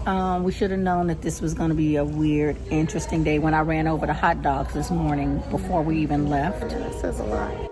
We should have known that this was going to be a weird, interesting day when I ran over the hot dogs this morning before we even left. That says a lot.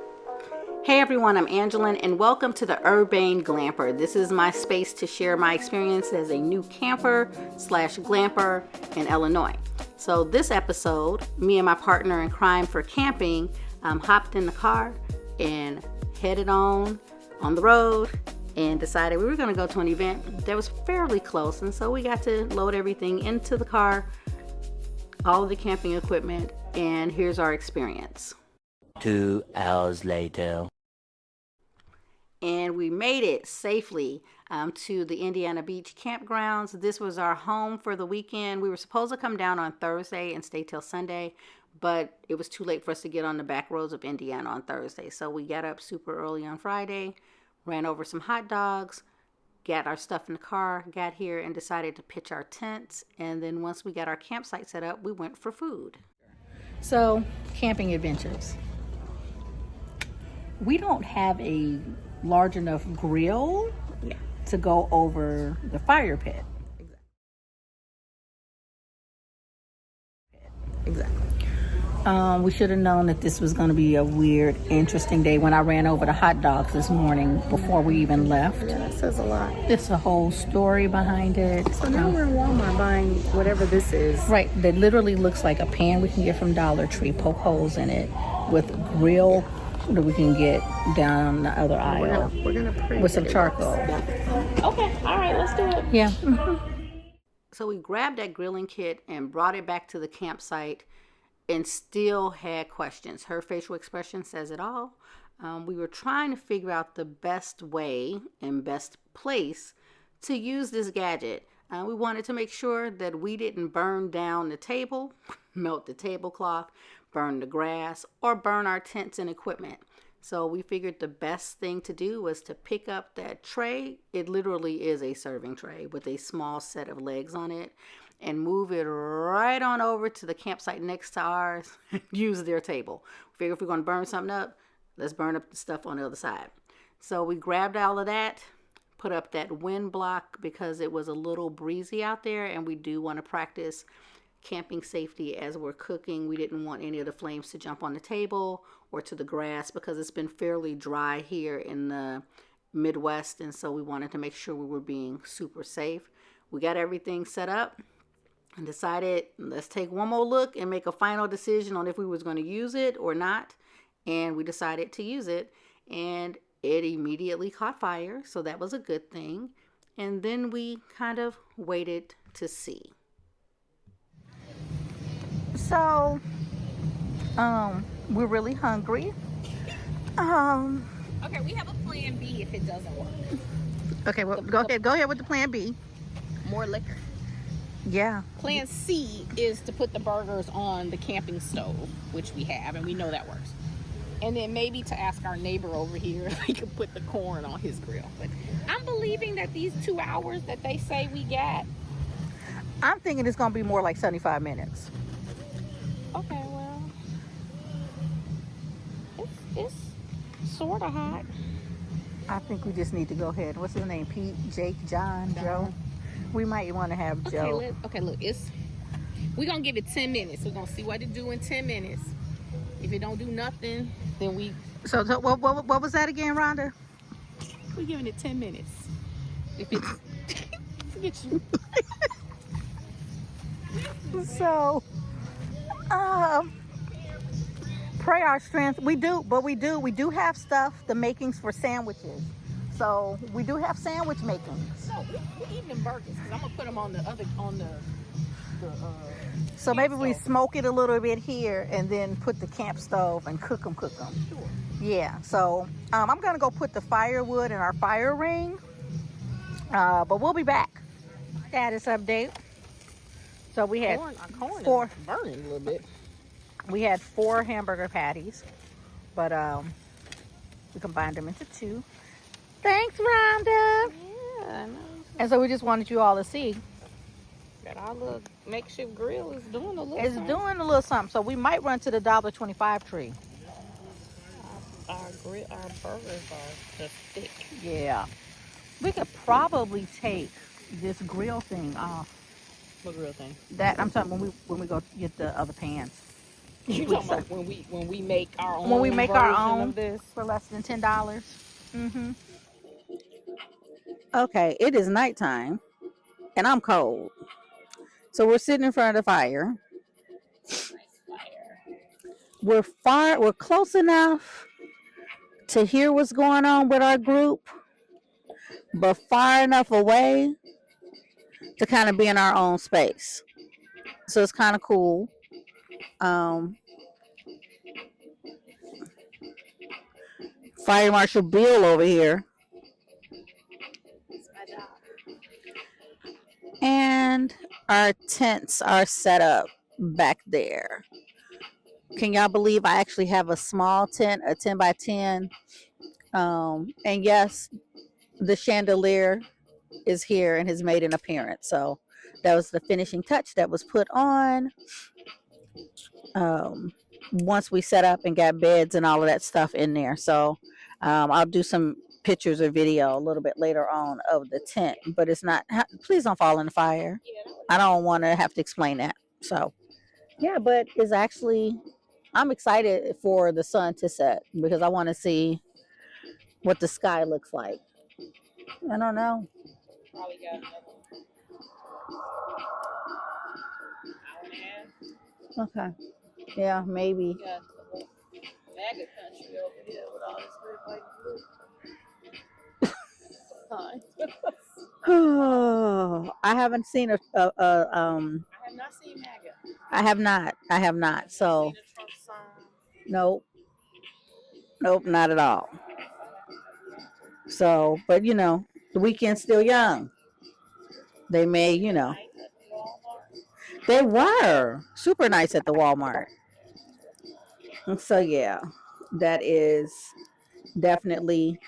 Hey everyone, I'm Angeline and welcome to the Urbane Glamper. This is my space to share my experience as a new camper slash glamper in Illinois. So this episode, me and my partner in crime for camping hopped in the car and headed on the road and decided we were going to go to an event that was fairly close, and so we got to load everything into the car, all of the camping equipment, and here's our experience. 2 hours later. And we made it safely to the Indiana Beach campgrounds. This was our home for the weekend. We were supposed to come down on Thursday and stay till Sunday, but it was too late for us to get on the back roads of Indiana on Thursday. So we got up super early on Friday, ran over some hot dogs, got our stuff in the car, got here and decided to pitch our tents. And then once we got our campsite set up, we went for food. So, camping adventures. We don't have a large enough grill to go over the fire pit. Exactly. We should have known that this was going to be a weird, interesting day when I ran over the hot dogs this morning before we even left. Yeah, that says a lot. It's a whole story behind it. So now we're in Walmart buying whatever this is. Right, that literally looks like a pan we can get from Dollar Tree, poke holes in it, with grill that we can get down the other aisle. We're gonna pray with some charcoal. Okay, all right, let's do it. Yeah. So we grabbed that grilling kit and brought it back to the campsite and still had questions. Her facial expression says it all. We were trying to figure out the best way and best place to use this gadget. We wanted to make sure that we didn't burn down the table, melt the tablecloth, burn the grass, or burn our tents and equipment. So we figured the best thing to do was to pick up that tray. It literally is a serving tray with a small set of legs on it, and move it right on over to the campsite next to ours and use their table. We figure if we're going to burn something up, let's burn up the stuff on the other side. So we grabbed all of that, put up that wind block because it was a little breezy out there, and we do want to practice camping safety as we're cooking. We didn't want any of the flames to jump on the table or to the grass because it's been fairly dry here in the Midwest, and so we wanted to make sure we were being super safe. We got everything set up and decided let's take one more look and make a final decision on if we was going to use it or not. And we decided to use it, and it immediately caught fire, so that was a good thing. And then we kind of waited to see. So we're really hungry. Okay, we have a plan B if it doesn't work. Okay, well, go ahead with the plan B. More liquor. Yeah. Plan C is to put the burgers on the camping stove, which we have, and we know that works. And then maybe to ask our neighbor over here if he can put the corn on his grill. But I'm believing that these 2 hours that they say we got. I'm thinking it's going to be more like 75 minutes. Okay, well, it's sort of hot. I think we just need to go ahead. What's his name? Pete, Jake, John, Joe? We might want to have Joe. Okay, look, we're going to give it 10 minutes. We're going to see what it do in 10 minutes. If it don't do nothing, then we... So what was that again, Rhonda? We're giving it 10 minutes. If it's... Forget you. So, pray our strength. We do have stuff, the makings for sandwiches. So we do have sandwich makings. No, we're eating them burgers because I'm gonna put them on the So maybe we smoke it a little bit here and then put the camp stove and cook them. Sure. Yeah. So I'm gonna go put the firewood in our fire ring. But we'll be back. Status update. So we had corn 4 is burning a little bit. We had 4 hamburger patties, but we combined them into 2. Thanks, Rhonda. Yeah, I know. And so we just wanted you all to see. That our little makeshift grill is doing a little It's something. doing a little something. So we might run to the $1.25 tree. Our burgers are just thick. Yeah. We could probably take this grill thing off. What real thing? That I'm talking when we go get the other pans. You talking about when we make our When we own make our version own of this? for less than $10. Okay, it is nighttime and I'm cold. So we're sitting in front of the fire. We're close enough to hear what's going on with our group, but far enough away to kind of be in our own space. So it's kind of cool. Um, Fire Marshal Bill over here. And our tents are set up back there. Can y'all believe I actually have a small tent, a 10 by 10? And yes, the chandelier is here and has made an appearance. So that was the finishing touch that was put on. Once we set up and got beds and all of that stuff in there. So I'll do some pictures or video a little bit later on of the tent, but it's not, please don't fall in the fire. I don't want to have to explain that. So yeah, but it's actually, I'm excited for the sun to set because I want to see what the sky looks like. I don't know. Probably got another hour and a half. Okay. Yeah, maybe. We got the MAGA country over here with all this red, white, and blue. Oh, I haven't seen I have not seen MAGA. I have not. I have not. So Seen a Trump sign. nope. Nope, not at all. So, but you know, the weekend's still young. They may, you know, they were super nice at the Walmart. So yeah, that is definitely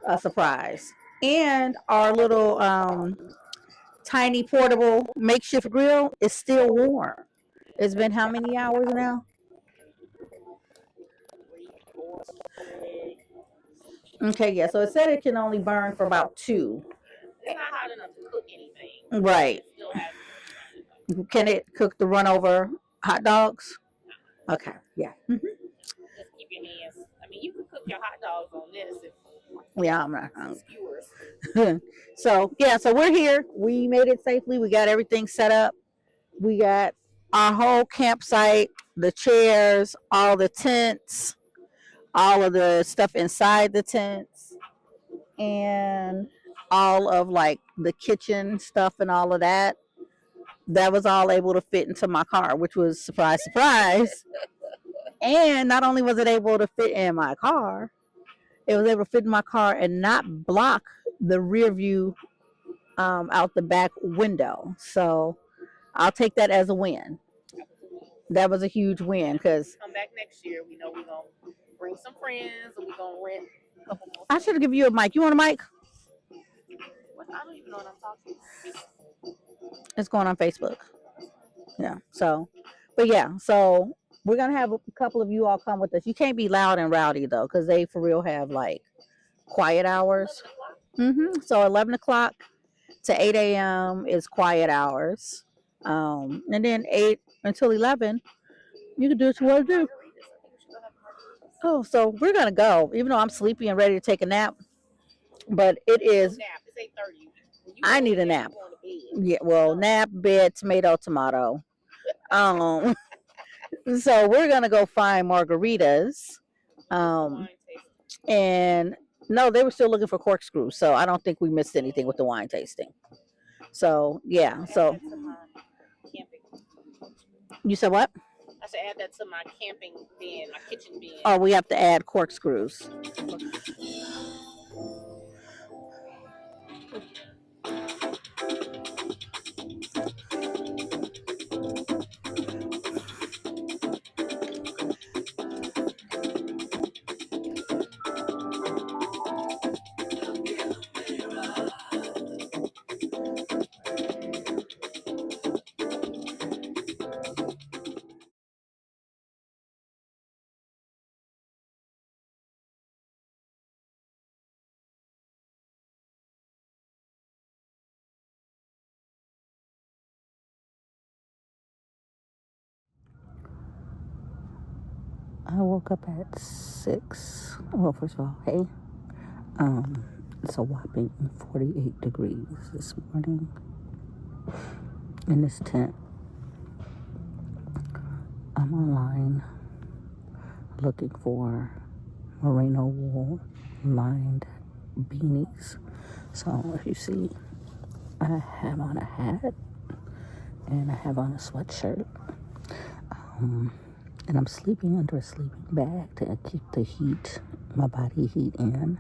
a surprise. And our little tiny portable makeshift grill is still warm. It's been how many hours now? Okay, yeah. So it said it can only burn for about 2. It's not hot enough to cook anything. Right. It still has Can it cook the run over hot dogs? Okay, yeah. just keep your hands. I mean, you can cook your hot dogs on this if Yeah, I'm not skewers. So yeah, so we're here. We made it safely. We got everything set up. We got our whole campsite, the chairs, all the tents, all of the stuff inside the tents, and all of like the kitchen stuff and all of that. That was all able to fit into my car, which was surprise, surprise. And not only was it able to fit in my car, it was able to fit in my car and not block the rear view out the back window. So I'll take that as a win. That was a huge win because Come back next year. We know we're gonna bring some friends and we're gonna rent a couple more. I should have given you a mic. You want a mic? I don't even know what I'm talking about. It's going on Facebook. Yeah. So, but yeah. So we're gonna have a couple of you all come with us. You can't be loud and rowdy though, because they for real have like quiet hours. So 11 o'clock to 8 a.m. is quiet hours. And then 8 until 11, you can do what you want to do. Oh, so we're going to go, even though I'm sleepy and ready to take a nap. But it is, It's 8:30. I need a nap. Yeah, well, nap, bed, tomato. So we're going to go find margaritas. And no, they were still looking for corkscrews. So I don't think we missed anything with the wine tasting. So yeah, so you said what? I should add that to my camping bin, my kitchen bin. Oh, we have to add corkscrews. I woke up at 6. Well, first of all, hey, it's a whopping 48 degrees this morning in this tent. I'm online looking for merino wool lined beanies. So if you see, I have on a hat and I have on a sweatshirt. And I'm sleeping under a sleeping bag to keep the heat, my body heat in.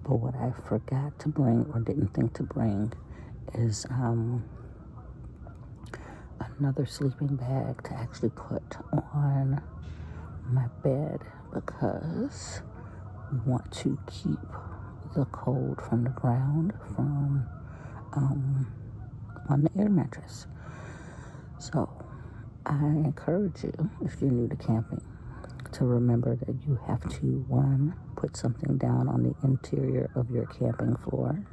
But what I forgot to bring or didn't think to bring is another sleeping bag to actually put on my bed, because we want to keep the cold from the ground from on the air mattress. So I encourage you, if you're new to camping, to remember that you have to, one, put something down on the interior of your camping floor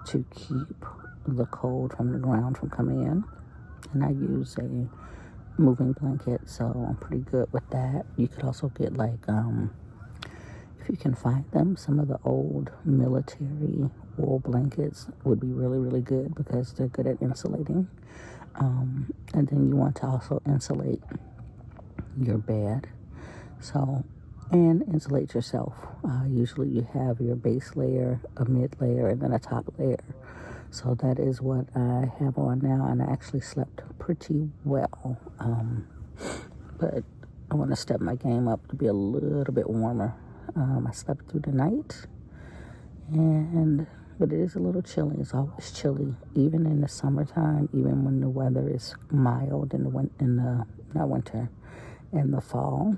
to keep the cold from the ground from coming in. And I use a moving blanket, so I'm pretty good with that. You could also get like, if you can find them, some of the old military wool blankets would be really, really good because they're good at insulating. And then you want to also insulate your bed. So, and insulate yourself. Usually you have your base layer, a mid layer, and then a top layer. So that is what I have on now, and I actually slept pretty well. But I want to step my game up to be a little bit warmer. I slept through the night, but it is a little chilly. It's always chilly, even in the summertime, even when the weather is mild in the fall,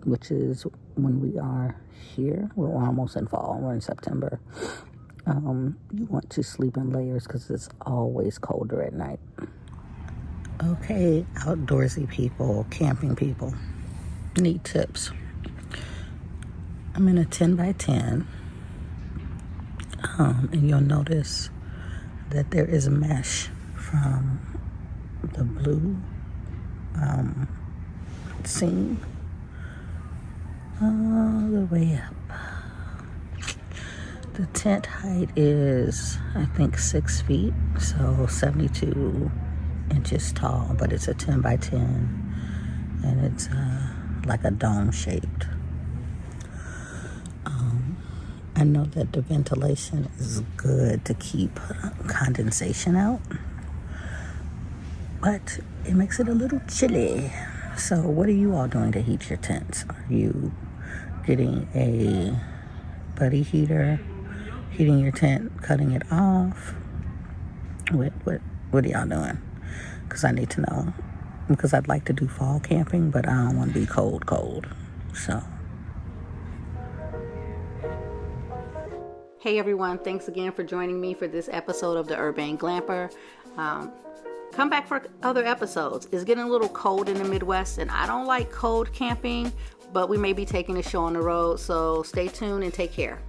which is when we are here. We're almost in fall. We're in September. You want to sleep in layers because it's always colder at night. Okay, outdoorsy people, camping people, need tips. I'm in a 10 by 10, and you'll notice that there is mesh from the blue seam all the way up. The tent height is, I think, 6 feet, so 72 inches tall, but it's a 10 by 10, and it's like a dome shaped. I know that the ventilation is good to keep condensation out, but it makes it a little chilly. So what are you all doing to heat your tents? Are you getting a buddy heater, heating your tent, cutting it off? What are y'all doing? Because I need to know. Because I'd like to do fall camping, but I don't want to be cold. So. Hey everyone, thanks again for joining me for this episode of the Urbane Glamper. Come back for other episodes. It's getting a little cold in the Midwest, and I don't like cold camping, but we may be taking the show on the road, so stay tuned and take care.